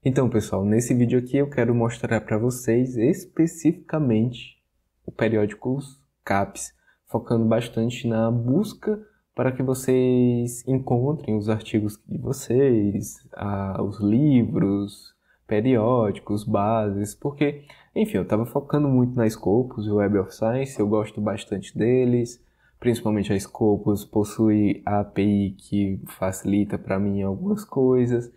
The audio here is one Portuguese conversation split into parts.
Então, pessoal, nesse vídeo aqui eu quero mostrar para vocês especificamente o periódico CAPES, focando bastante na busca para que vocês encontrem os artigos de vocês, os livros, periódicos, bases, porque, enfim, eu estava focando muito na Scopus e Web of Science, eu gosto bastante deles, principalmente a Scopus possui a API que facilita para mim algumas coisas.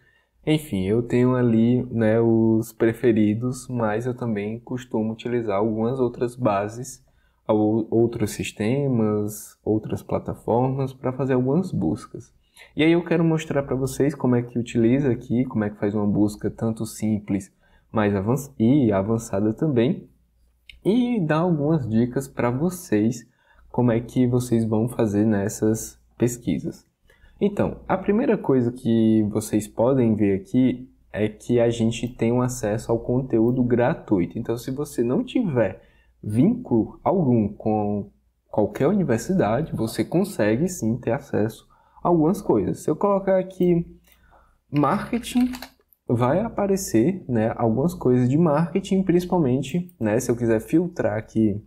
Enfim, eu tenho ali, né, os preferidos, mas eu também costumo utilizar algumas outras bases, outros sistemas, outras plataformas para fazer algumas buscas. E aí eu quero mostrar para vocês como é que utiliza aqui, como é que faz uma busca tanto simples, mais avançada também, e dar algumas dicas para vocês como é que vocês vão fazer nessas pesquisas. Então, a primeira coisa que vocês podem ver aqui é que a gente tem um acesso ao conteúdo gratuito. Então, se você não tiver vínculo algum com qualquer universidade, você consegue sim ter acesso a algumas coisas. Se eu colocar aqui marketing, vai aparecer, né, algumas coisas de marketing, principalmente, né, se eu quiser filtrar aqui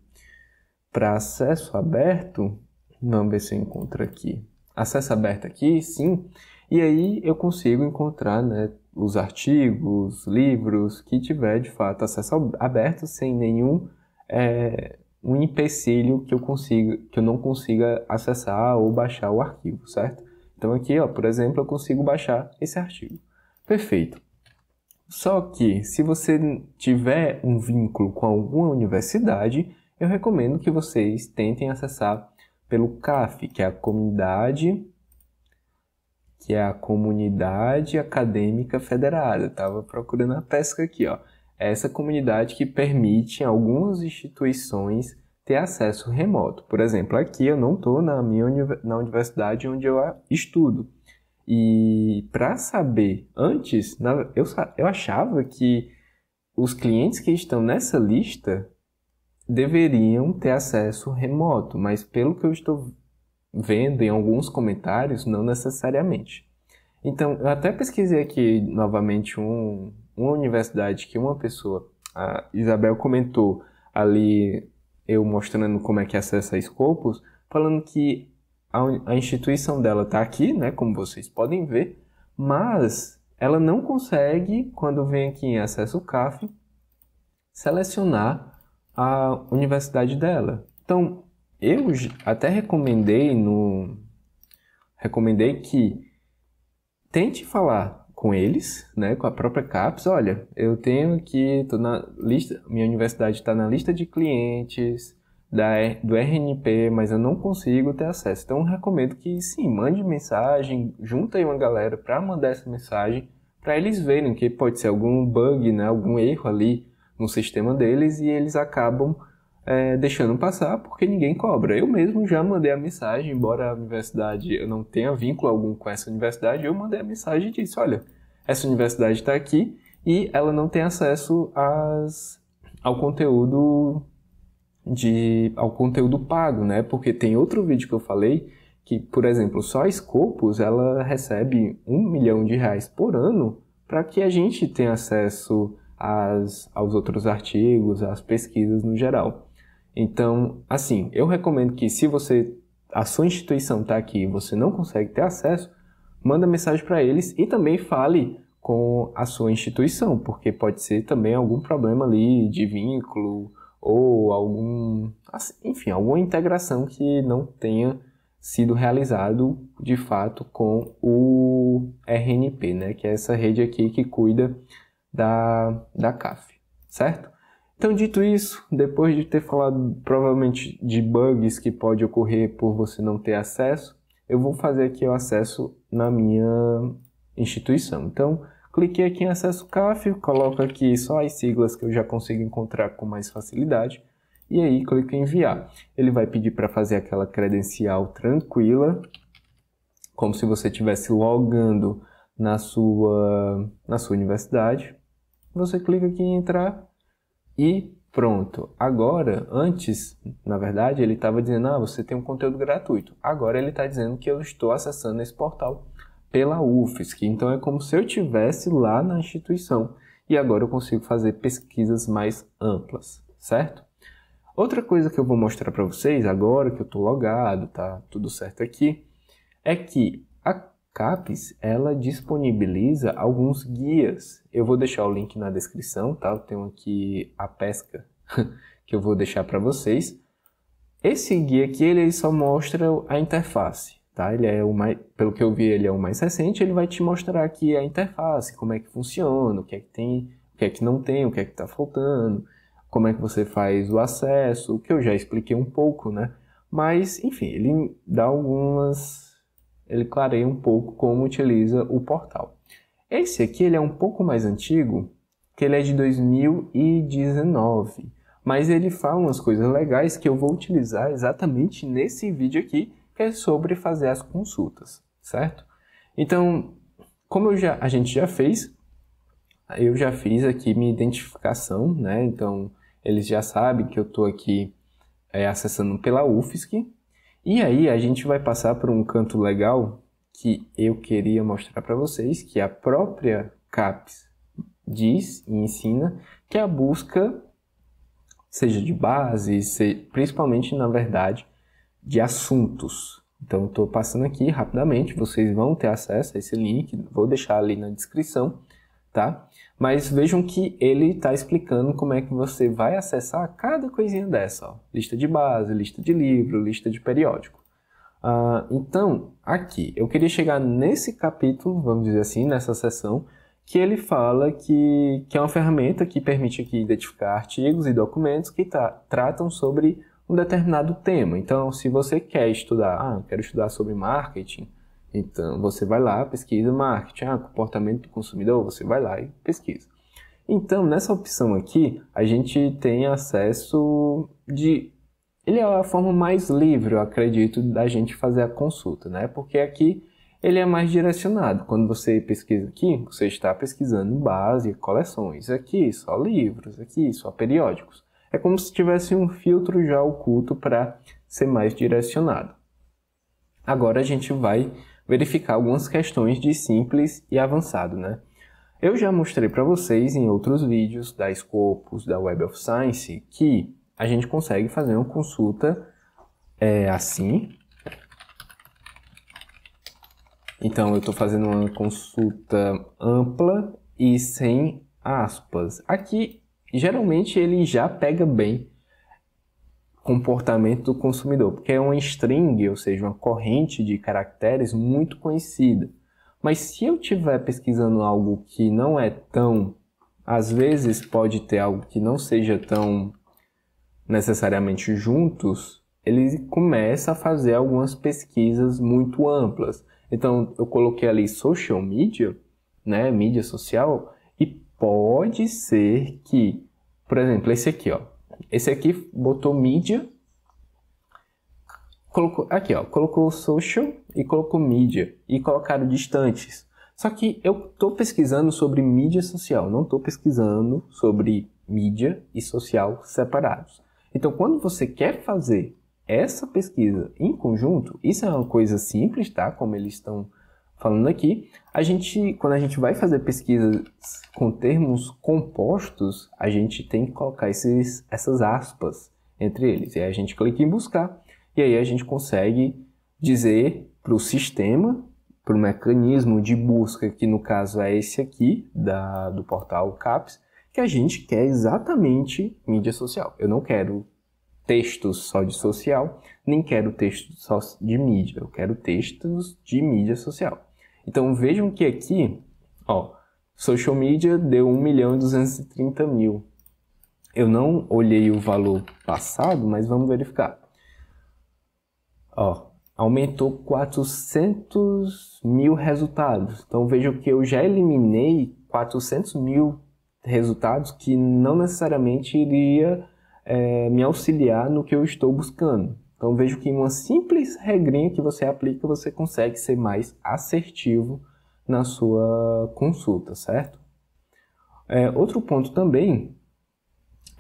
para acesso aberto, vamos ver se eu encontro aqui. Acesso aberto aqui, sim, e aí eu consigo encontrar, né, os artigos, livros que tiver de fato acesso aberto sem nenhum um empecilho que eu não consiga acessar ou baixar o arquivo, certo? Então aqui, ó, por exemplo, eu consigo baixar esse artigo. Perfeito. Só que se você tiver um vínculo com alguma universidade, eu recomendo que vocês tentem acessar pelo CAF, que é a Comunidade Acadêmica Federada. Estava procurando a pesca aqui, ó. É essa comunidade que permite algumas instituições ter acesso remoto. Por exemplo, aqui eu não estou na universidade onde eu estudo. E para saber, antes, eu achava que os clientes que estão nessa lista deveriam ter acesso remoto, mas pelo que eu estou vendo em alguns comentários, não necessariamente. Então, eu até pesquisei aqui novamente uma universidade que uma pessoa, a Isabel, comentou ali, eu mostrando como é que acessa a Scopus, falando que a instituição dela está aqui, né, como vocês podem ver, mas ela não consegue, quando vem aqui em acesso CAF, selecionar a universidade dela. Então, eu até recomendei que tente falar com eles, né, com a própria CAPES. Olha, eu tenho aqui, tô na lista, minha universidade está na lista de clientes do RNP, mas eu não consigo ter acesso. Então, eu recomendo que sim, mande mensagem, junta aí uma galera para mandar essa mensagem, para eles verem que pode ser algum bug, né, algum erro ali no sistema deles e eles acabam deixando passar porque ninguém cobra. Eu mesmo já mandei a mensagem, embora a universidade eu não tenha vínculo algum com essa universidade, eu mandei a mensagem e disse, olha, essa universidade está aqui e ela não tem acesso ao conteúdo pago, né? Porque tem outro vídeo que eu falei que, por exemplo, só a Scopus ela recebe R$1 milhão por ano para que a gente tenha acesso aos outros artigos, às pesquisas no geral. Então, assim, eu recomendo que se a sua instituição está aqui e você não consegue ter acesso, manda mensagem para eles e também fale com a sua instituição, porque pode ser também algum problema ali de vínculo ou alguma integração que não tenha sido realizado de fato com o RNP, né, que é essa rede aqui que cuida da CAF, certo? Então, dito isso, depois de ter falado provavelmente de bugs que pode ocorrer por você não ter acesso, eu vou fazer aqui o acesso na minha instituição. Então, cliquei aqui em acesso CAF, coloco aqui só as siglas que eu já consigo encontrar com mais facilidade, e aí clico em enviar. Ele vai pedir para fazer aquela credencial tranquila, como se você estivesse logando na sua universidade. Você clica aqui em entrar e pronto. Agora, antes, na verdade, ele estava dizendo, você tem um conteúdo gratuito. Agora ele está dizendo que eu estou acessando esse portal pela UFSC. Então é como se eu estivesse lá na instituição e agora eu consigo fazer pesquisas mais amplas, certo? Outra coisa que eu vou mostrar para vocês agora que eu estou logado, tá tudo certo aqui, é que a CAPES, ela disponibiliza alguns guias. Eu vou deixar o link na descrição, tá? Eu tenho aqui a pesca que eu vou deixar para vocês. Esse guia aqui, ele só mostra a interface, tá? Ele é o mais, pelo que eu vi, ele é o mais recente. Ele vai te mostrar aqui a interface, como é que funciona, o que é que tem, o que é que não tem, o que é que está faltando, como é que você faz o acesso, o que eu já expliquei um pouco, né? Mas, enfim, ele dá ele clareia um pouco como utiliza o portal. Esse aqui, ele é um pouco mais antigo, que ele é de 2019, mas ele fala umas coisas legais que eu vou utilizar exatamente nesse vídeo aqui, que é sobre fazer as consultas, certo? Então, como a gente já fez, eu já fiz aqui minha identificação, né? Então, eles já sabem que eu estou aqui acessando pela UFSC. E aí, a gente vai passar por um canto legal que eu queria mostrar para vocês, que a própria CAPES diz e ensina, que a busca seja de base, principalmente, na verdade, de assuntos. Então, estou passando aqui rapidamente, vocês vão ter acesso a esse link, vou deixar ali na descrição, tá? Mas vejam que ele está explicando como é que você vai acessar cada coisinha dessa, ó. Lista de base, lista de livro, lista de periódico. Então, aqui, eu queria chegar nesse capítulo, vamos dizer assim, nessa seção, que ele fala que é uma ferramenta que permite aqui identificar artigos e documentos que tratam sobre um determinado tema. Então, se você quer estudar, eu quero estudar sobre marketing, então você vai lá, pesquisa marketing, comportamento do consumidor, você vai lá e pesquisa. Então, nessa opção aqui, a gente tem acesso ele é a forma mais livre, eu acredito, da gente fazer a consulta, né? Porque aqui ele é mais direcionado. Quando você pesquisa aqui, você está pesquisando base, coleções. Aqui, só livros. Aqui, só periódicos. É como se tivesse um filtro já oculto para ser mais direcionado. Agora a gente vai verificar algumas questões de simples e avançado, né? Eu já mostrei para vocês em outros vídeos da Scopus, da Web of Science, que a gente consegue fazer uma consulta assim. Então, eu estou fazendo uma consulta ampla e sem aspas. Aqui, geralmente, ele já pega bem comportamento do consumidor, porque é uma string, ou seja, uma corrente de caracteres muito conhecida. Mas se eu estiver pesquisando algo que não é tão... Às vezes pode ter algo que não seja tão necessariamente juntos, ele começa a fazer algumas pesquisas muito amplas. Então, eu coloquei ali social media, né, mídia social, e pode ser que, por exemplo, esse aqui, ó. Esse aqui botou mídia, colocou social e colocou mídia, e colocaram distantes. Só que eu estou pesquisando sobre mídia social, não estou pesquisando sobre mídia e social separados. Então, quando você quer fazer essa pesquisa em conjunto, isso é uma coisa simples, tá? Como eles estão falando aqui. Quando a gente vai fazer pesquisas com termos compostos, a gente tem que colocar essas aspas entre eles. E aí a gente clica em buscar, e aí a gente consegue dizer para o sistema, para o mecanismo de busca, que no caso é esse aqui, do portal CAPES, que a gente quer exatamente mídia social. Eu não quero textos só de social, nem quero textos só de mídia, eu quero textos de mídia social. Então vejam que aqui, ó, social media deu 1.230.000. Eu não olhei o valor passado, mas vamos verificar. Ó, aumentou 400.000 resultados. Então vejam que eu já eliminei 400.000 resultados que não necessariamente iria me auxiliar no que eu estou buscando. Então vejo que uma simples regrinha que você aplica, você consegue ser mais assertivo na sua consulta, certo? Outro ponto também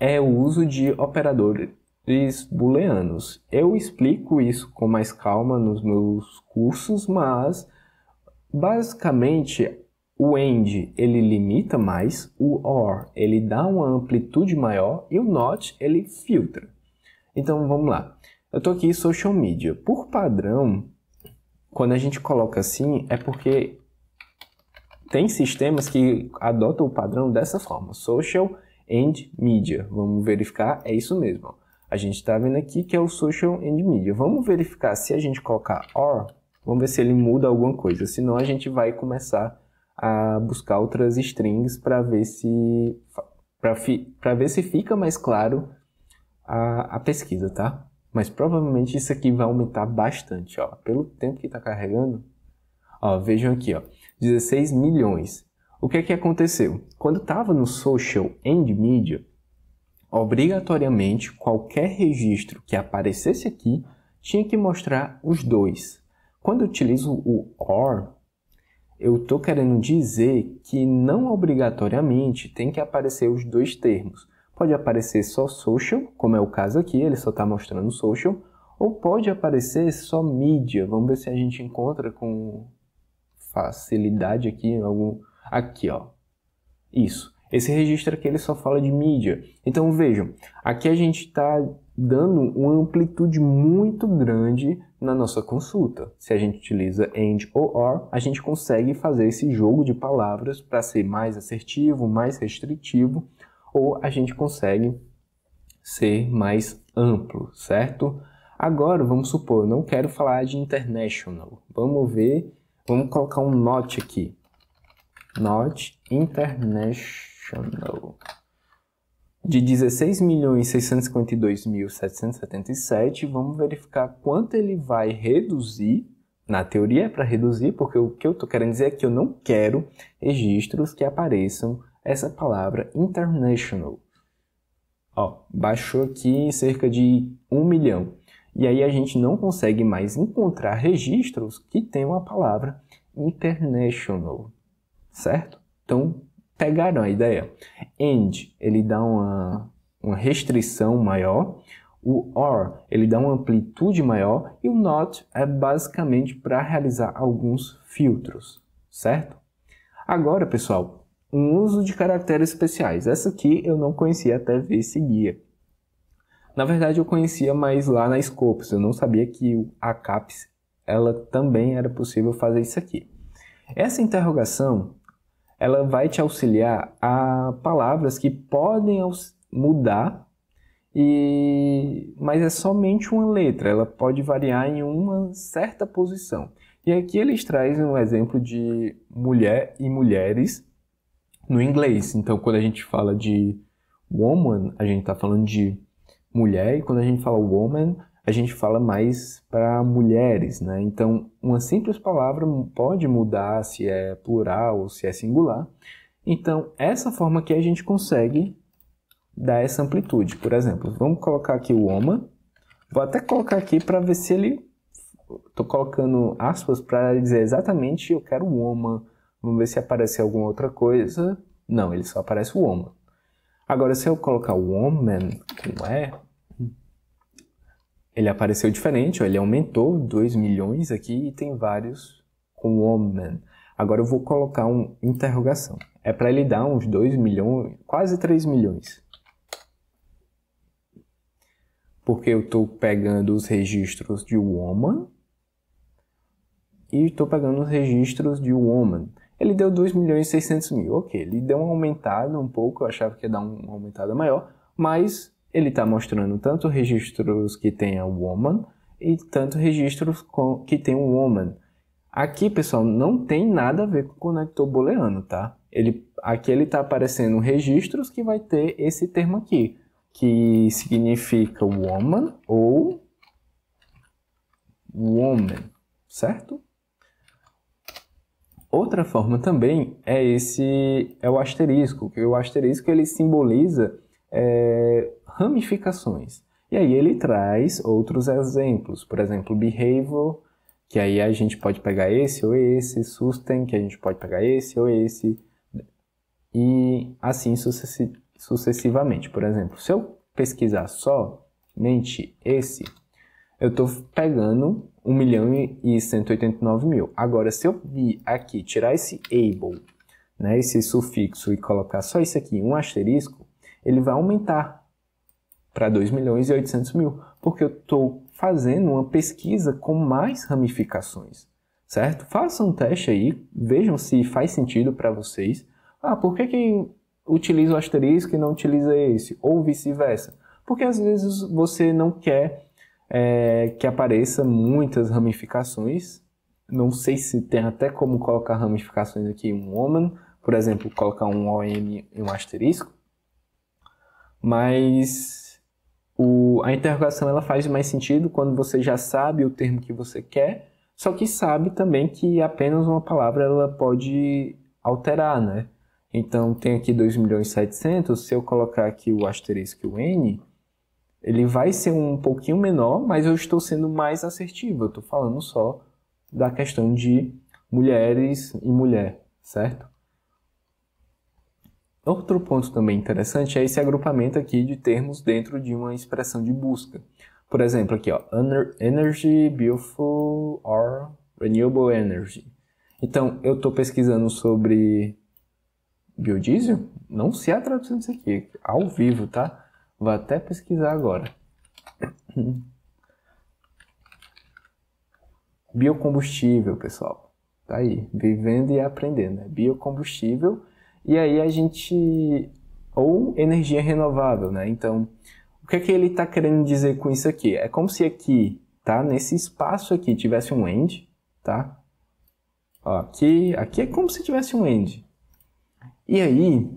é o uso de operadores booleanos. Eu explico isso com mais calma nos meus cursos, mas basicamente, o AND ele limita mais, o OR ele dá uma amplitude maior e o NOT ele filtra. Então vamos lá. Eu estou aqui em social media. Por padrão, quando a gente coloca assim, é porque tem sistemas que adotam o padrão dessa forma. Social and Media. Vamos verificar, é isso mesmo. Ó. A gente está vendo aqui que é o Social and Media. Vamos verificar se a gente colocar OR, vamos ver se ele muda alguma coisa. Senão a gente vai começar a buscar outras strings para ver se fica mais claro a pesquisa, tá? Mas provavelmente isso aqui vai aumentar bastante, ó. Pelo tempo que está carregando. Ó, vejam aqui, ó, 16 milhões. O que é que aconteceu? Quando estava no Social and Media, obrigatoriamente qualquer registro que aparecesse aqui tinha que mostrar os dois. Quando eu utilizo o OR, eu estou querendo dizer que não obrigatoriamente tem que aparecer os dois termos. Pode aparecer só social, como é o caso aqui, ele só está mostrando social, ou pode aparecer só mídia. Vamos ver se a gente encontra com facilidade aqui algum. Aqui, ó. Isso. Esse registro aqui ele só fala de mídia. Então vejam, aqui a gente está dando uma amplitude muito grande na nossa consulta. Se a gente utiliza AND ou OR, a gente consegue fazer esse jogo de palavras para ser mais assertivo, mais restritivo, ou a gente consegue ser mais amplo, certo? Agora, vamos supor, eu não quero falar de international. Vamos ver, vamos colocar um not aqui. Not international. De 16.652.777, vamos verificar quanto ele vai reduzir. Na teoria é para reduzir, porque o que eu estou querendo dizer é que eu não quero registros que apareçam essa palavra international. Ó, baixou aqui cerca de 1 milhão. E aí a gente não consegue mais encontrar registros que tenham a palavra international, certo? Então, pegaram a ideia? AND, ele dá uma restrição maior. O OR, ele dá uma amplitude maior. E o NOT é basicamente para realizar alguns filtros, certo? Agora, pessoal, um uso de caracteres especiais. Essa aqui eu não conhecia até ver esse guia. Na verdade, eu conhecia mais lá na Scopus. Eu não sabia que a CAPES, ela também era possível fazer isso aqui. Essa interrogação, ela vai te auxiliar a palavras que podem mudar, mas é somente uma letra. Ela pode variar em uma certa posição. E aqui eles trazem um exemplo de mulher e mulheres no inglês. Então, quando a gente fala de woman, a gente está falando de mulher, e quando a gente fala woman, a gente fala mais para mulheres, né? Então, uma simples palavra pode mudar se é plural ou se é singular. Então, essa forma que a gente consegue dar essa amplitude. Por exemplo, vamos colocar aqui o woman. Vou até colocar aqui para ver se ele... Estou colocando aspas para dizer exatamente eu quero woman. Vamos ver se aparece alguma outra coisa. Não, ele só aparece o woman. Agora, se eu colocar woman com E, ele apareceu diferente, ó, ele aumentou 2 milhões aqui e tem vários com woman. Agora eu vou colocar uma interrogação. É para ele dar uns 2 milhões, quase 3 milhões. Porque eu estou pegando os registros de woman e estou pegando os registros de woman. Ele deu 2.600.000. Ok, ele deu uma aumentada um pouco, eu achava que ia dar uma aumentada maior, mas ele está mostrando tanto registros que tem a woman e tanto registros que tem o woman. Aqui, pessoal, não tem nada a ver com o conector booleano, tá? Aqui ele está aparecendo registros que vai ter esse termo aqui, que significa woman ou woman, certo? Outra forma também é o asterisco, que o asterisco ele simboliza ramificações. E aí ele traz outros exemplos, por exemplo, behavior, que aí a gente pode pegar esse ou esse, sustain, que a gente pode pegar esse ou esse, e assim sucessivamente. Por exemplo, se eu pesquisar somente esse, eu estou pegando 1.189.000. Agora, se eu vir aqui, tirar esse able, né, esse sufixo e colocar só isso aqui, um asterisco, ele vai aumentar para 2.800.000, porque eu estou fazendo uma pesquisa com mais ramificações, certo? Façam um teste aí, vejam se faz sentido para vocês. Por que utiliza o asterisco e não utiliza esse? Ou vice-versa. Porque às vezes você não quer que apareça muitas ramificações. Não sei se tem até como colocar ramificações aqui, um woman, por exemplo, colocar um OM e um asterisco. Mas a interrogação ela faz mais sentido quando você já sabe o termo que você quer, só que sabe também que apenas uma palavra ela pode alterar, né? Então tem aqui 2.700.000, se eu colocar aqui o asterisco e o N, ele vai ser um pouquinho menor, mas eu estou sendo mais assertivo. Eu estou falando só da questão de mulheres e mulher, certo? Outro ponto também interessante é esse agrupamento aqui de termos dentro de uma expressão de busca. Por exemplo, aqui, ó, energy, beautiful or renewable energy. Então, eu estou pesquisando sobre biodiesel? Não sei a tradução disso aqui, ao vivo, tá? Vou até pesquisar agora. Biocombustível, pessoal. Tá aí, vivendo e aprendendo, né? Biocombustível. E aí a gente... Ou energia renovável, né? Então, o que é que ele está querendo dizer com isso aqui? É como se aqui, tá? Nesse espaço aqui tivesse um end, tá? Ó, aqui é como se tivesse um end. E aí,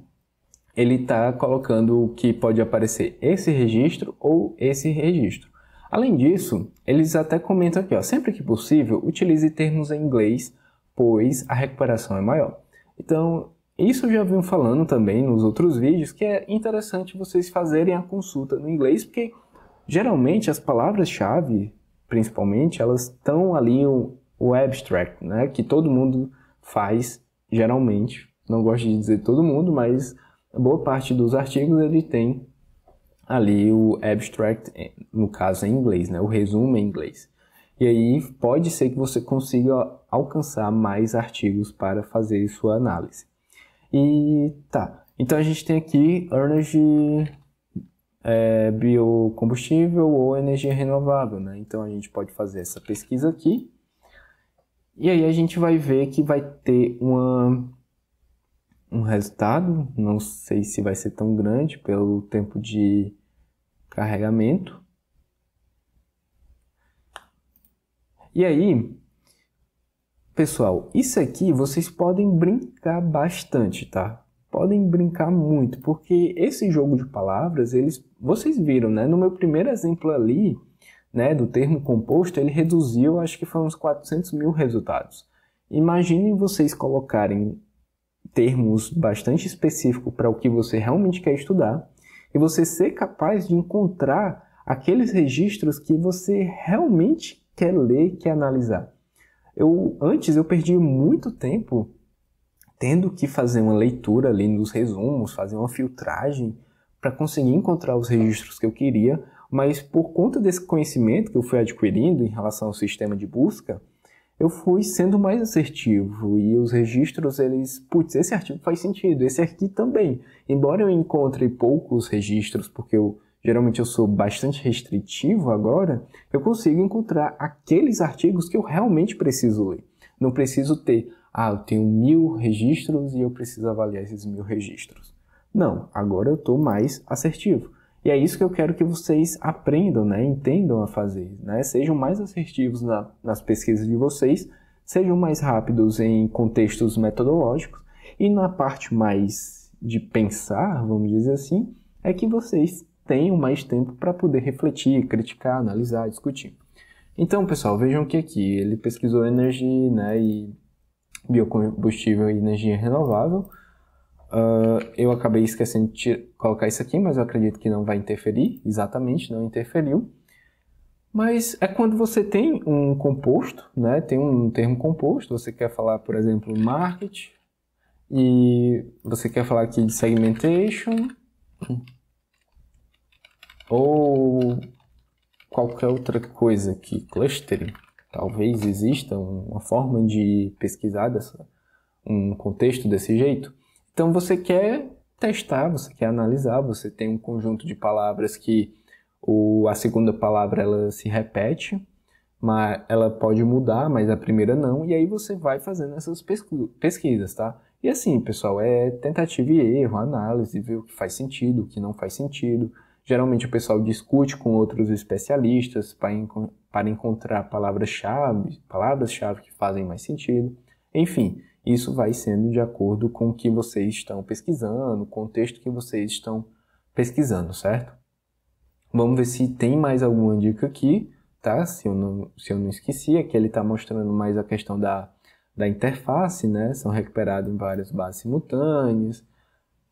ele está colocando que pode aparecer esse registro ou esse registro. Além disso, eles até comentam aqui, ó, sempre que possível, utilize termos em inglês, pois a recuperação é maior. Então, isso eu já vim falando também nos outros vídeos, que é interessante vocês fazerem a consulta no inglês, porque geralmente as palavras-chave, principalmente, elas estão ali o abstract, né, que todo mundo faz, geralmente. Não gosto de dizer todo mundo, mas boa parte dos artigos ele tem ali o abstract, no caso em inglês, né, o resumo em inglês. E aí pode ser que você consiga alcançar mais artigos para fazer sua análise. E tá, então a gente tem aqui energy, biocombustível ou energia renovável, né? Então a gente pode fazer essa pesquisa aqui. E aí a gente vai ver que vai ter um resultado, não sei se vai ser tão grande pelo tempo de carregamento. E aí, pessoal, isso aqui vocês podem brincar bastante, tá? Podem brincar muito, porque esse jogo de palavras, vocês viram, né? No meu primeiro exemplo ali, né, do termo composto, ele reduziu, acho que foram uns 400.000 resultados. Imaginem vocês colocarem termos bastante específicos para o que você realmente quer estudar e você ser capaz de encontrar aqueles registros que você realmente quer ler, quer analisar. Antes eu perdi muito tempo tendo que fazer uma leitura ali nos resumos, fazer uma filtragem para conseguir encontrar os registros que eu queria, mas por conta desse conhecimento que eu fui adquirindo em relação ao sistema de busca, eu fui sendo mais assertivo e os registros, esse artigo faz sentido, esse aqui também. Embora eu encontre poucos registros, porque geralmente eu sou bastante restritivo agora, eu consigo encontrar aqueles artigos que eu realmente preciso ler. Não preciso ter, eu tenho 1.000 registros e eu preciso avaliar esses 1.000 registros. Não, agora eu estou mais assertivo. E é isso que eu quero que vocês aprendam, né? Entendam a fazer, né? Sejam mais assertivos nas pesquisas de vocês, sejam mais rápidos em contextos metodológicos e na parte mais de pensar, vamos dizer assim, é que vocês tenham mais tempo para poder refletir, criticar, analisar, discutir. Então, pessoal, vejam que aqui ele pesquisou energia, né, e biocombustível e energia renovável. Eu acabei esquecendo de colocar isso aqui, mas eu acredito que não vai interferir, exatamente, não interferiu. Mas é quando você tem um composto, né, tem um termo composto, você quer falar, por exemplo, market, e você quer falar aqui de segmentation, ou qualquer outra coisa aqui, clustering, talvez exista uma forma de pesquisar um contexto desse jeito. Então você quer testar, você quer analisar, você tem um conjunto de palavras que a segunda palavra ela se repete, mas ela pode mudar, mas a primeira não, e aí você vai fazendo essas pesquisas, tá? E assim, pessoal, é tentativa e erro, análise, ver o que faz sentido, o que não faz sentido. Geralmente o pessoal discute com outros especialistas para encontrar palavras-chave que fazem mais sentido. Enfim, isso vai sendo de acordo com o que vocês estão pesquisando, o contexto que vocês estão pesquisando, certo? Vamos ver se tem mais alguma dica aqui, tá? Se eu não esqueci, aqui ele está mostrando mais a questão da interface, né? São recuperados em várias bases simultâneas,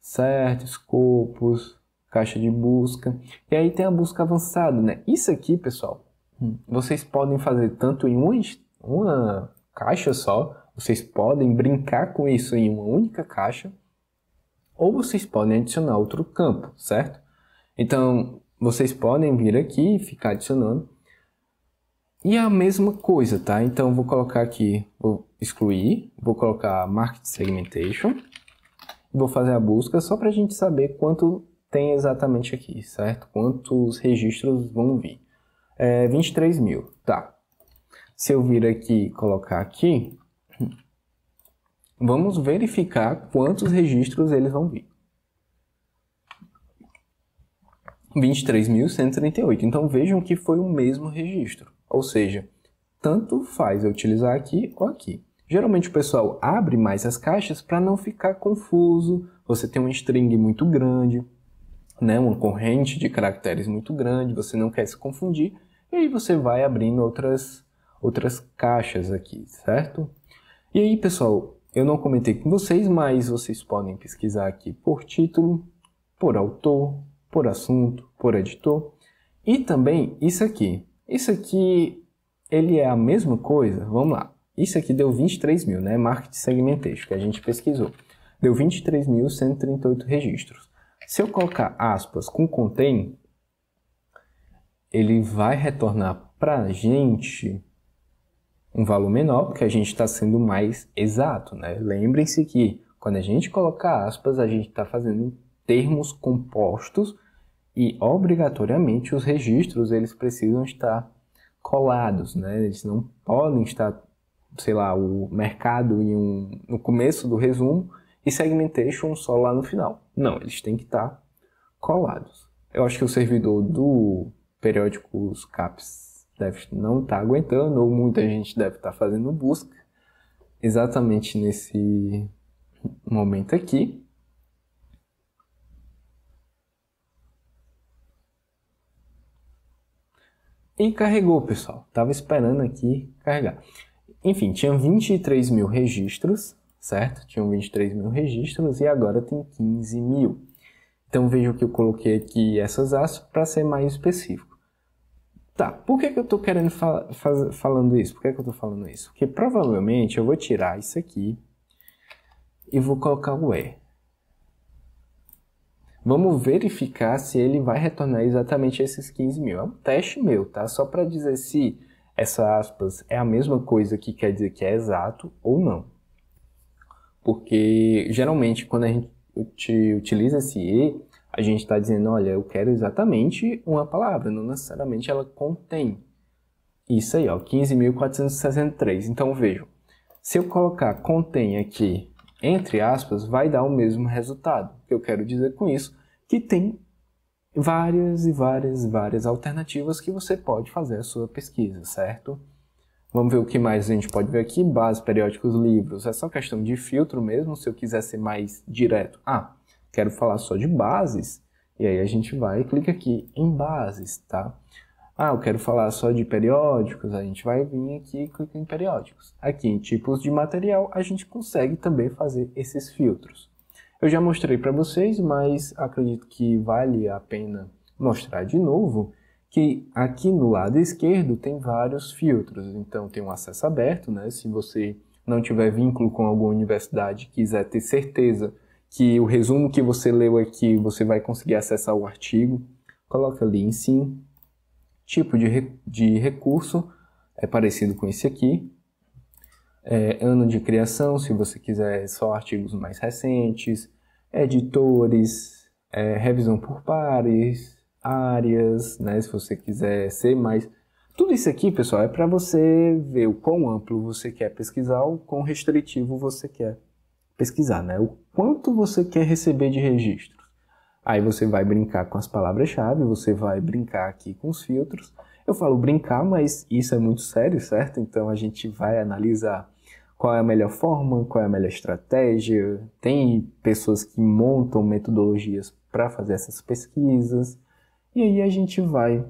certo? Escopos, caixa de busca. E aí tem a busca avançada, né? Isso aqui, pessoal, vocês podem fazer tanto em uma caixa só, vocês podem brincar com isso em uma única caixa, ou vocês podem adicionar outro campo, certo? Então, vocês podem vir aqui e ficar adicionando. E é a mesma coisa, tá? Então, vou colocar aqui, vou excluir, vou colocar Market Segmentation, vou fazer a busca só para a gente saber quanto tem exatamente aqui, certo? Quantos registros vão vir. 23 mil, tá. Se eu vir aqui e colocar aqui, vamos verificar quantos registros eles vão vir. 23.138. Então vejam que foi o mesmo registro. Ou seja, tanto faz eu utilizar aqui ou aqui. Geralmente o pessoal abre mais as caixas para não ficar confuso. Você tem uma string muito grande, né? Uma corrente de caracteres muito grande, você não quer se confundir. E aí você vai abrindo outras caixas aqui, certo? E aí, pessoal, eu não comentei com vocês, mas vocês podem pesquisar aqui por título, por autor, por assunto, por editor. E também isso aqui. Isso aqui, ele é a mesma coisa? Vamos lá. Isso aqui deu 23 mil, né? Market Segmentation, que a gente pesquisou. Deu 23.138 registros. Se eu colocar aspas com contain, ele vai retornar para a gente um valor menor, porque a gente está sendo mais exato, né? Lembrem-se que quando a gente coloca aspas, a gente está fazendo termos compostos e obrigatoriamente os registros eles precisam estar colados, né? Eles não podem estar, sei lá, o mercado no começo do resumo e segmentation só lá no final. Não, eles têm que estar colados. Eu acho que o servidor do Periódicos CAPS deve não estar aguentando, ou muita gente deve estar fazendo busca exatamente nesse momento aqui. E carregou, pessoal. Tava esperando aqui carregar. Enfim, tinha 23 mil registros, certo? Tinham 23 mil registros e agora tem 15 mil. Então vejam que eu coloquei aqui essas aspas para ser mais específico. Tá, por que eu estou querendo falando isso? Por que eu estou falando isso? Porque provavelmente eu vou tirar isso aqui e vou colocar o E. Vamos verificar se ele vai retornar exatamente esses 15 mil. É um teste meu, tá? Só para dizer se essa aspas é a mesma coisa que quer dizer que é exato ou não. Porque geralmente quando a gente utiliza esse E, a gente está dizendo, olha, eu quero exatamente uma palavra, não necessariamente ela contém. Isso aí, ó, 15.463. Então vejam, se eu colocar contém aqui entre aspas, vai dar o mesmo resultado. O que eu quero dizer com isso? Que tem várias alternativas que você pode fazer a sua pesquisa, certo? Vamos ver o que mais a gente pode ver aqui. Bases, periódicos, livros. É só questão de filtro mesmo, se eu quiser ser mais direto. Quero falar só de bases. E aí a gente vai e clica aqui em bases, tá? Eu quero falar só de periódicos, a gente vai vir aqui e clica em periódicos. Aqui em tipos de material, a gente consegue também fazer esses filtros. Eu já mostrei para vocês, mas acredito que vale a pena mostrar de novo, que aqui no lado esquerdo tem vários filtros. Então tem um acesso aberto, né? Se você não tiver vínculo com alguma universidade e quiser ter certeza que o resumo que você leu aqui, você vai conseguir acessar o artigo, coloca ali em cima. Tipo de recurso é parecido com esse aqui. Ano de criação, se você quiser só artigos mais recentes. Editores, revisão por pares, áreas, né, se você quiser ser mais... Tudo isso aqui, pessoal, é para você ver o quão amplo você quer pesquisar, o quão restritivo você quer pesquisar, né? O quanto você quer receber de registros. Aí você vai brincar com as palavras-chave, você vai brincar aqui com os filtros. Eu falo brincar, mas isso é muito sério, certo? Então a gente vai analisar qual é a melhor forma, qual é a melhor estratégia. Tem pessoas que montam metodologias para fazer essas pesquisas. E aí a gente vai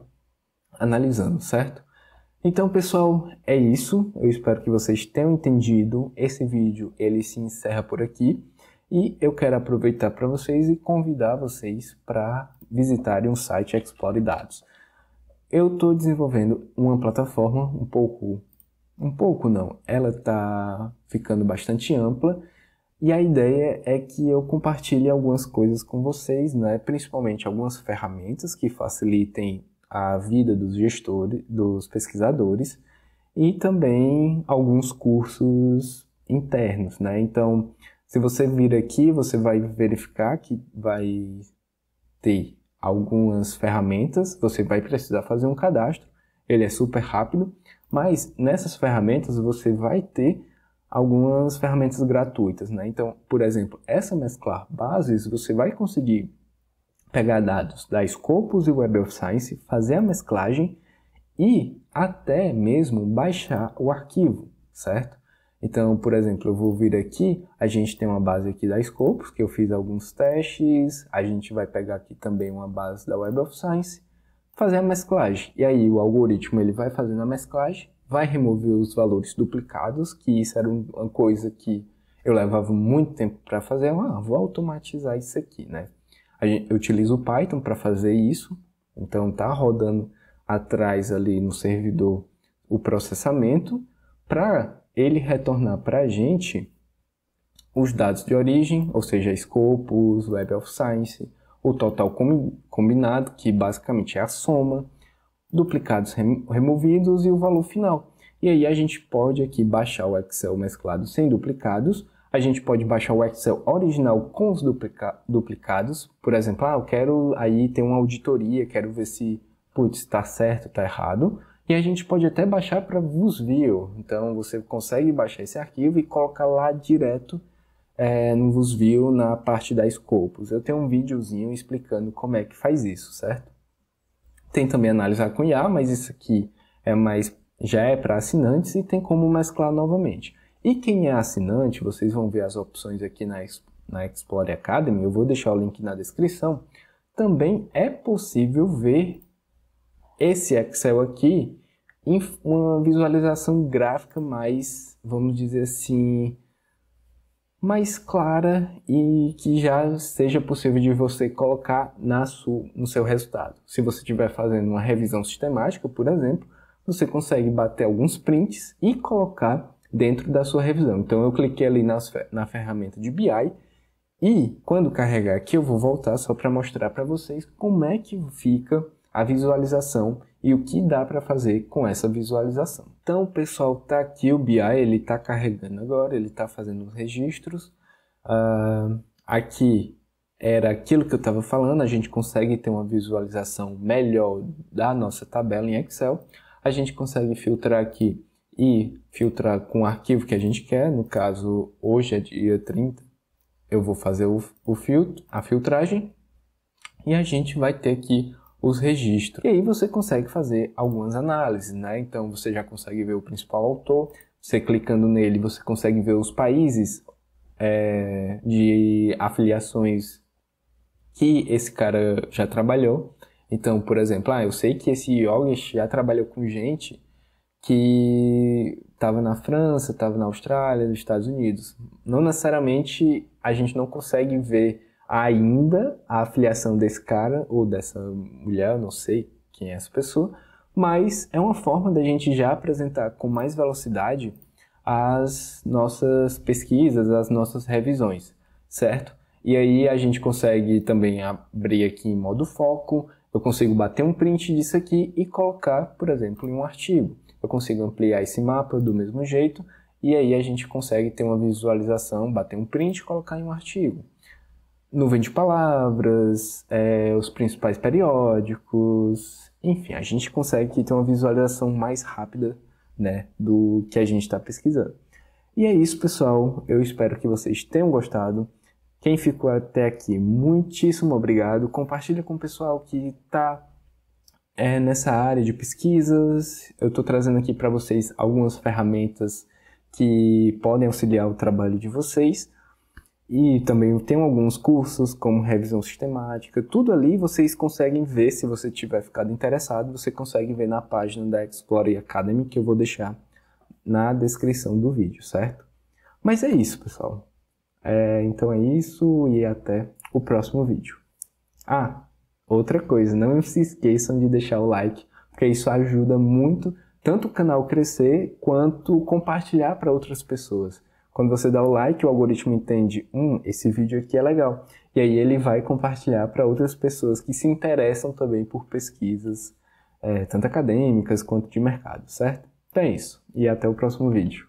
analisando, certo? Então, pessoal, é isso. Eu espero que vocês tenham entendido. Esse vídeo, ele se encerra por aqui. E eu quero aproveitar para vocês e convidar vocês para visitarem o site Explore Dados. Eu estou desenvolvendo uma plataforma ela está ficando bastante ampla. E a ideia é que eu compartilhe algumas coisas com vocês, né? Principalmente algumas ferramentas que facilitem a vida dos gestores, dos pesquisadores, e também alguns cursos internos, né? Então, se você vir aqui, você vai verificar que vai ter algumas ferramentas, você vai precisar fazer um cadastro, ele é super rápido, mas nessas ferramentas você vai ter algumas ferramentas gratuitas, né? Então, por exemplo, essa mesclar bases, você vai conseguir pegar dados da Scopus e Web of Science, fazer a mesclagem e até mesmo baixar o arquivo, certo? Então, por exemplo, eu vou vir aqui, a gente tem uma base aqui da Scopus, que eu fiz alguns testes, a gente vai pegar aqui também uma base da Web of Science, fazer a mesclagem. E aí o algoritmo ele vai fazendo a mesclagem, vai remover os valores duplicados, que isso era uma coisa que eu levava muito tempo para fazer. Vou automatizar isso aqui, né? Eu utilizo o Python para fazer isso, então tá rodando atrás ali no servidor o processamento para ele retornar para a gente os dados de origem, ou seja, Scopus, Web of Science, o total combinado, que basicamente é a soma, duplicados removidos e o valor final. E aí a gente pode aqui baixar o Excel mesclado sem duplicados. A gente pode baixar o Excel original com os duplicados. Por exemplo, eu quero aí ter uma auditoria, quero ver se, está certo, está errado. E a gente pode até baixar para VusView. Então, você consegue baixar esse arquivo e colocar lá direto no VusView na parte da Scopus. Eu tenho um videozinho explicando como é que faz isso, certo? Tem também analisar com IA, mas isso aqui já é para assinantes e tem como mesclar novamente. E quem é assinante, vocês vão ver as opções aqui na Explore Academy, eu vou deixar o link na descrição. Também é possível ver esse Excel aqui em uma visualização gráfica mais, vamos dizer assim, mais clara e que já seja possível de você colocar no seu resultado. Se você estiver fazendo uma revisão sistemática, por exemplo, você consegue bater alguns prints e colocar dentro da sua revisão. Então eu cliquei ali na ferramenta de BI e quando carregar aqui eu vou voltar só para mostrar para vocês como é que fica a visualização e o que dá para fazer com essa visualização. Então, pessoal, tá aqui o BI, ele está carregando agora, ele está fazendo os registros. Aqui era aquilo que eu estava falando, a gente consegue ter uma visualização melhor da nossa tabela em Excel. A gente consegue filtrar aqui e filtrar com o arquivo que a gente quer. No caso, hoje é dia 30, eu vou fazer a filtragem e a gente vai ter aqui os registros. E aí você consegue fazer algumas análises, né? Então você já consegue ver o principal autor, você clicando nele você consegue ver os países de afiliações que esse cara já trabalhou. Então, por exemplo, eu sei que esse Yogesh já trabalhou com gente que estava na França, estava na Austrália, nos Estados Unidos. Não necessariamente a gente não consegue ver ainda a afiliação desse cara ou dessa mulher, eu não sei quem é essa pessoa, mas é uma forma da gente já apresentar com mais velocidade as nossas pesquisas, as nossas revisões, certo? E aí a gente consegue também abrir aqui em modo foco, Eu consigo bater um print disso aqui e colocar, por exemplo, em um artigo. Eu consigo ampliar esse mapa do mesmo jeito e aí a gente consegue ter uma visualização, bater um print e colocar em um artigo. Nuvem de palavras, os principais periódicos, enfim, a gente consegue ter uma visualização mais rápida, né, do que a gente está pesquisando. E é isso, pessoal. Eu espero que vocês tenham gostado. Quem ficou até aqui, muitíssimo obrigado. Compartilha com o pessoal que está nessa área de pesquisas. Eu estou trazendo aqui para vocês algumas ferramentas que podem auxiliar o trabalho de vocês. E também tem alguns cursos, como revisão sistemática. Tudo ali vocês conseguem ver, se você tiver ficado interessado, você consegue ver na página da Explore Academy, que eu vou deixar na descrição do vídeo, certo? Mas é isso, pessoal. Então é isso e até o próximo vídeo. Outra coisa, não se esqueçam de deixar o like, porque isso ajuda muito tanto o canal crescer quanto compartilhar para outras pessoas. Quando você dá o like, o algoritmo entende, esse vídeo aqui é legal. E aí ele vai compartilhar para outras pessoas que se interessam também por pesquisas, tanto acadêmicas quanto de mercado, certo? Então é isso, e até o próximo vídeo.